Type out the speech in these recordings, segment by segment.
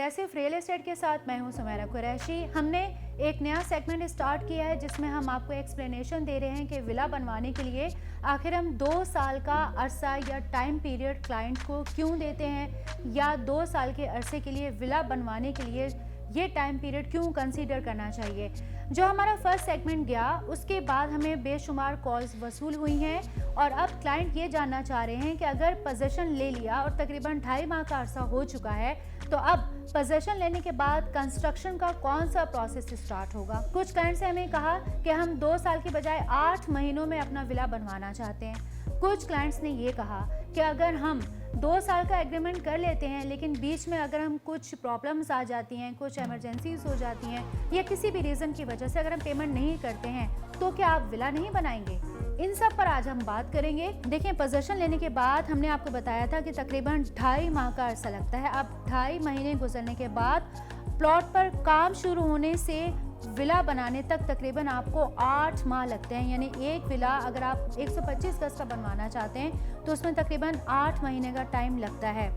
Progressive real estate के साथ मैं हूं सुमेरा कुरैशी। हमने एक नया सेगमेंट स्टार्ट किया है जिसमें हम आपको एक्सप्लेनेशन दे रहे हैं कि विला बनवाने के लिए आखिर हम 2 साल का अरसा या टाइम पीरियड क्लाइंट को क्यों देते हैं, या 2 साल के अरसे के लिए विला बनवाने के लिए ये टाइम पीरियड क्यों कंसीडर करना चाहिए। जो हमारा फर्स्ट सेगमेंट गया उसके बाद हमें बेशुमार कॉल्स वसूल हुई हैं और अब क्लाइंट ये जानना चाह रहे हैं कि अगर पोजीशन ले लिया और तकरीबन 2.5 माह का अरसा हो चुका है तो अब पोजीशन लेने के बाद कंस्ट्रक्शन का कौन सा प्रोसेस स्टार्ट होगा। कुछ क्लाइंट्स ने हमें कहा कि हम 2 साल के बजाय 8 महीनों में अपना विला बनवाना चाहते हैं। कुछ क्लाइंट्स ने ये कहा कि अगर हम 2 साल का एग्रीमेंट कर लेते हैं लेकिन बीच में अगर हम कुछ प्रॉब्लम्स आ जाती हैं, कुछ इमरजेंसीज हो जाती हैं या किसी भी रीज़न की वजह से अगर हम पेमेंट नहीं करते हैं तो क्या आप विला नहीं बनाएंगे। इन सब पर आज हम बात करेंगे। देखें, पोजीशन लेने के बाद हमने आपको बताया था कि तकरीबन 2.5 माह का अरसा लगता है। अब 2.5 महीने गुजरने के बाद प्लॉट पर काम शुरू होने से विला बनाने तक तकरीबन आपको 8 माह लगते हैं। यानी एक विला अगर आप 125 गज का बनवाना चाहते हैं तो उसमें तकरीबन 8 महीने का टाइम लगता है।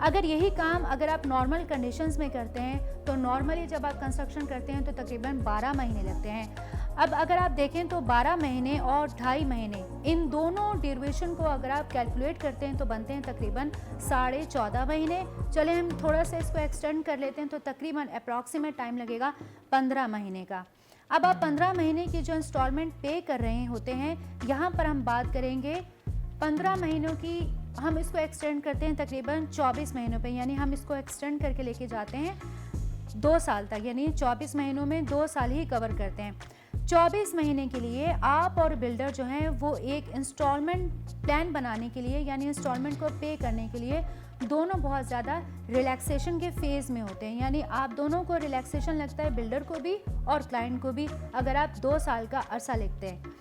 अगर यही काम अगर आप नॉर्मल कंडीशंस में करते हैं तो नॉर्मली जब आप कंस्ट्रक्शन करते हैं तो तकरीबन 12 महीने लगते हैं। अब अगर आप देखें तो 12 महीने और 2.5 महीने, इन दोनों ड्यूरेशन को अगर आप कैलकुलेट करते हैं तो बनते हैं तकरीबन 14.5 महीने। चले हम थोड़ा सा इसको एक्सटेंड कर लेते हैं तो तकरीबन अप्रॉक्सीमेट टाइम लगेगा 15 महीने का। अब आप 15 महीने की जो इंस्टॉलमेंट पे कर रहे होते हैं, यहाँ पर हम बात करेंगे 15 महीनों की, हम इसको एक्सटेंड करते हैं तकरीबन 24 महीनों पे। यानी हम इसको एक्सटेंड करके लेके जाते हैं 2 साल तक, यानी 24 महीनों में 2 साल ही कवर करते हैं। 24 महीने के लिए आप और बिल्डर जो हैं वो एक इंस्टॉलमेंट प्लान बनाने के लिए, यानी इंस्टॉलमेंट को पे करने के लिए दोनों बहुत ज़्यादा रिलैक्सेशन के फेज़ में होते हैं। यानी आप दोनों को रिलैक्सेशन लगता है, बिल्डर को भी और क्लाइंट को भी, अगर आप 2 साल का अरसा लेते हैं।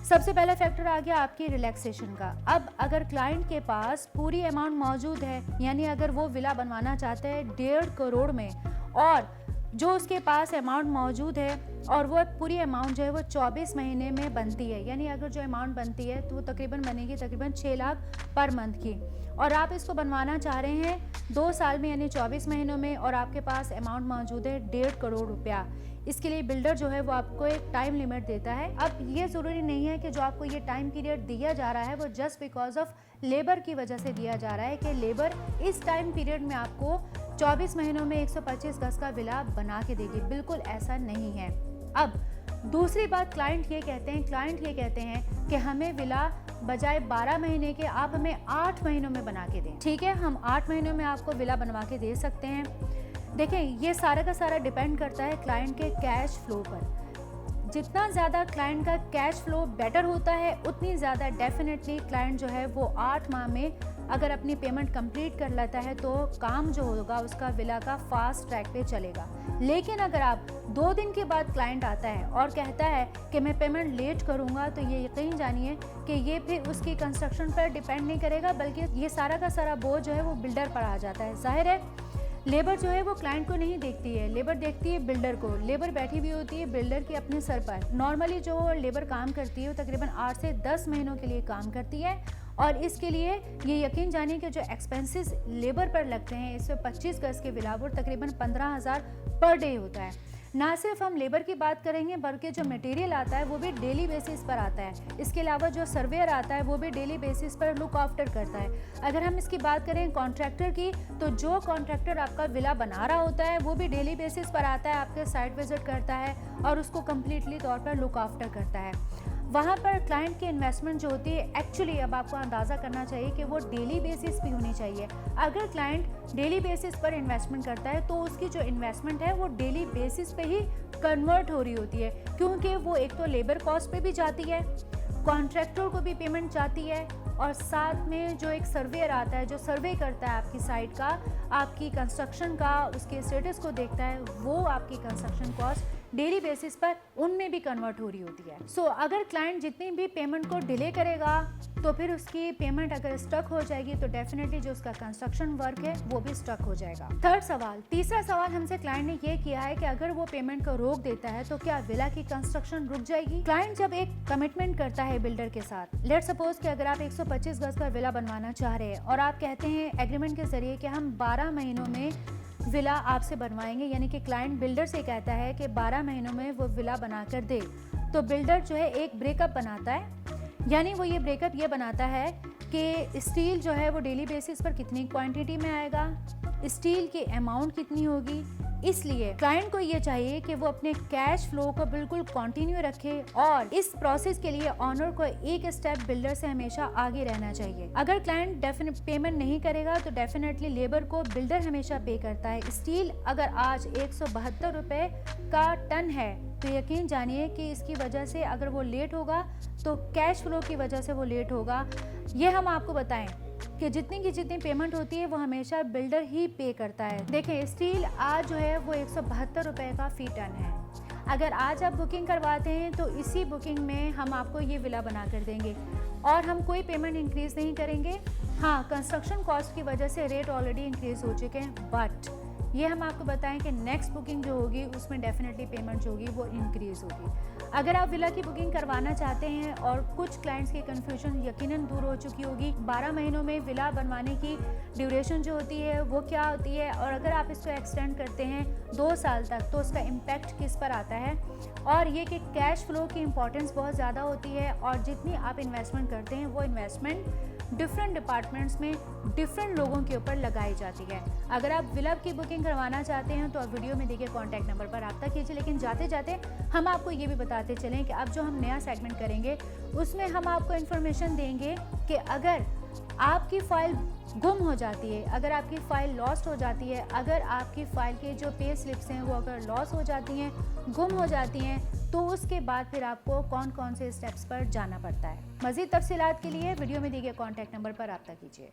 सबसे पहला फैक्टर आ गया आपकी रिलैक्सेशन का। अब अगर क्लाइंट के पास पूरी अमाउंट मौजूद है, यानी अगर वो विला बनवाना चाहते हैं 1.5 करोड़ में और जो उसके पास अमाउंट मौजूद है और वो पूरी अमाउंट जो है वो 24 महीने में बनती है, यानी अगर जो अमाउंट बनती है तो वो तकरीबन बनेगी तकरीबन 6 लाख पर मंथ की, और आप इसको बनवाना चाह रहे हैं 2 साल में यानी 24 महीनों में, और आपके पास अमाउंट मौजूद है 1.5 करोड़ रुपया। इसके लिए बिल्डर जो है वो आपको एक टाइम लिमिट देता है। अब ये ज़रूरी नहीं है कि जो आपको ये टाइम पीरियड दिया जा रहा है वो जस्ट बिकॉज ऑफ लेबर की वजह से दिया जा रहा है कि लेबर इस टाइम पीरियड में आपको 24 महीनों में 125 गज का विला बना के देगी। बिल्कुल ऐसा नहीं है। अब दूसरी बात, क्लाइंट ये कहते हैं कि हमें विला बजाय 12 महीने के आप हमें 8 महीनों में बना के दें। ठीक है, हम 8 महीनों में आपको विला बनवा के दे सकते हैं। देखें, ये सारा का सारा डिपेंड करता है क्लाइंट के कैश फ्लो पर। जितना ज़्यादा क्लाइंट का कैश फ्लो बेटर होता है उतनी ज़्यादा डेफिनेटली क्लाइंट जो है वो 8 माह में अगर अपनी पेमेंट कंप्लीट कर लेता है तो काम जो होगा उसका विला का फास्ट ट्रैक पे चलेगा। लेकिन अगर आप 2 दिन के बाद क्लाइंट आता है और कहता है कि मैं पेमेंट लेट करूंगा, तो ये यकीन जानिए कि ये फिर उसकी कंस्ट्रक्शन पर डिपेंड नहीं करेगा, बल्कि ये सारा का सारा बोझ जो है वो बिल्डर पर आ जाता है। जाहिर है लेबर जो है वो क्लाइंट को नहीं देखती है, लेबर देखती है बिल्डर को। लेबर बैठी हुई होती है बिल्डर के अपने सर पर। नॉर्मली जो लेबर काम करती है वो तकरीबन 8 से 10 महीनों के लिए काम करती है, और इसके लिए ये यकीन जानिए कि जो एक्सपेंसेस लेबर पर लगते हैं 125 गज के विला वो तकरीबन 15,000 पर डे होता है। ना सिर्फ हम लेबर की बात करेंगे बल्कि जो मटेरियल आता है वो भी डेली बेसिस पर आता है। इसके अलावा जो सर्वेयर आता है वो भी डेली बेसिस पर लुक आफ्टर करता है। अगर हम इसकी बात करें कॉन्ट्रैक्टर की, तो जो कॉन्ट्रैक्टर आपका विला बना रहा होता है वो भी डेली बेसिस पर आता है, आपके साइट विजिट करता है और उसको कम्प्लीटली तौर पर लुक आफ्टर करता है। वहाँ पर क्लाइंट की इन्वेस्टमेंट जो होती है एक्चुअली अब आपको अंदाज़ा करना चाहिए कि वो डेली बेसिस पे होनी चाहिए। अगर क्लाइंट डेली बेसिस पर इन्वेस्टमेंट करता है तो उसकी जो इन्वेस्टमेंट है वो डेली बेसिस पे ही कन्वर्ट हो रही होती है, क्योंकि वो एक तो लेबर कॉस्ट पे भी जाती है, कॉन्ट्रैक्टर को भी पेमेंट जाती है, और साथ में जो एक सर्वेयर आता है जो सर्वे करता है आपकी साइट का, आपकी कंस्ट्रक्शन का, उसके स्टेटस को देखता है, वो आपकी कंस्ट्रक्शन कॉस्ट डेली बेसिस पर उनमें भी कन्वर्ट हो रही होती है। सो अगर क्लाइंट जितनी भी पेमेंट को डिले करेगा तो फिर उसकी पेमेंट अगर स्टक हो जाएगी तो डेफिनेटली जो उसका कंस्ट्रक्शन वर्क है वो भी स्टक हो जाएगा। तीसरा सवाल हमसे क्लाइंट ने ये किया है कि अगर वो पेमेंट को रोक देता है तो क्या विला की कंस्ट्रक्शन रुक जाएगी। क्लाइंट जब एक कमिटमेंट करता है बिल्डर के साथ, लेट्स सपोज कि अगर आप 125 गज का विला बनवाना चाह रहे हैं और आप कहते हैं एग्रीमेंट के जरिए कि हम 12 महीनों में विला आपसे बनवाएंगे, यानी कि क्लाइंट बिल्डर से कहता है कि 12 महीनों में वो विला बना कर दे, तो बिल्डर जो है एक ब्रेकअप बनाता है। यानी वो ये ब्रेकअप ये बनाता है कि स्टील जो है वो डेली बेसिस पर कितनी क्वांटिटी में आएगा, स्टील की अमाउंट कितनी होगी। इसलिए क्लाइंट को ये चाहिए कि वो अपने कैश फ्लो को बिल्कुल कंटिन्यू रखे, और इस प्रोसेस के लिए ऑनर को एक स्टेप बिल्डर से हमेशा आगे रहना चाहिए। अगर क्लाइंट डेफिनेट पेमेंट नहीं करेगा तो डेफिनेटली लेबर को बिल्डर हमेशा पे करता है। स्टील अगर आज 172 रुपए का टन है तो यकीन जानिए कि इसकी वजह से अगर वो लेट होगा तो कैश फ्लो की वजह से वो लेट होगा। ये हम आपको बताएं कि जितनी की जितनी पेमेंट होती है वो हमेशा बिल्डर ही पे करता है। देखें, स्टील आज जो है वो 172 रुपए का फी टन है। अगर आज आप बुकिंग करवाते हैं तो इसी बुकिंग में हम आपको ये विला बना कर देंगे और हम कोई पेमेंट इंक्रीज नहीं करेंगे। हाँ, कंस्ट्रक्शन कॉस्ट की वजह से रेट ऑलरेडी इंक्रीज हो चुके हैं, बट ये हम आपको बताएं कि नेक्स्ट बुकिंग जो होगी उसमें डेफिनेटली पेमेंट जो होगी वो इंक्रीज होगी। अगर आप विला की बुकिंग करवाना चाहते हैं, और कुछ क्लाइंट्स की कन्फ्यूजन यकीनन दूर हो चुकी होगी, 12 महीनों में विला बनवाने की ड्यूरेशन जो होती है वो क्या होती है, और अगर आप इसको एक्सटेंड करते हैं 2 साल तक तो उसका इम्पैक्ट किस पर आता है, और ये कि कैश फ्लो की इम्पोर्टेंस बहुत ज़्यादा होती है, और जितनी आप इन्वेस्टमेंट करते हैं वो इन्वेस्टमेंट डिफरेंट डिपार्टमेंट्स में डिफरेंट लोगों के ऊपर लगाई जाती है। अगर आप विला की बुकिंग करवाना चाहते हैं तो आप वीडियो में दिए कॉन्टैक्ट नंबर पर रब्ता कीजिए। लेकिन जाते जाते हम आपको ये भी बताते चलें कि अब जो हम नया सेगमेंट करेंगे उसमें हम आपको इन्फॉर्मेशन देंगे कि अगर आपकी फ़ाइल गुम हो जाती है, अगर आपकी फ़ाइल लॉस्ट हो जाती है, अगर आपकी फ़ाइल के जो पे स्लिप्स हैं वो अगर लॉस हो जाती हैं, गुम हो जाती हैं, तो उसके बाद फिर आपको कौन कौन से स्टेप्स पर जाना पड़ता है। मज़ीद तफसीलात के लिए वीडियो में दिए गए कॉन्टैक्ट नंबर पर रब्ता कीजिए।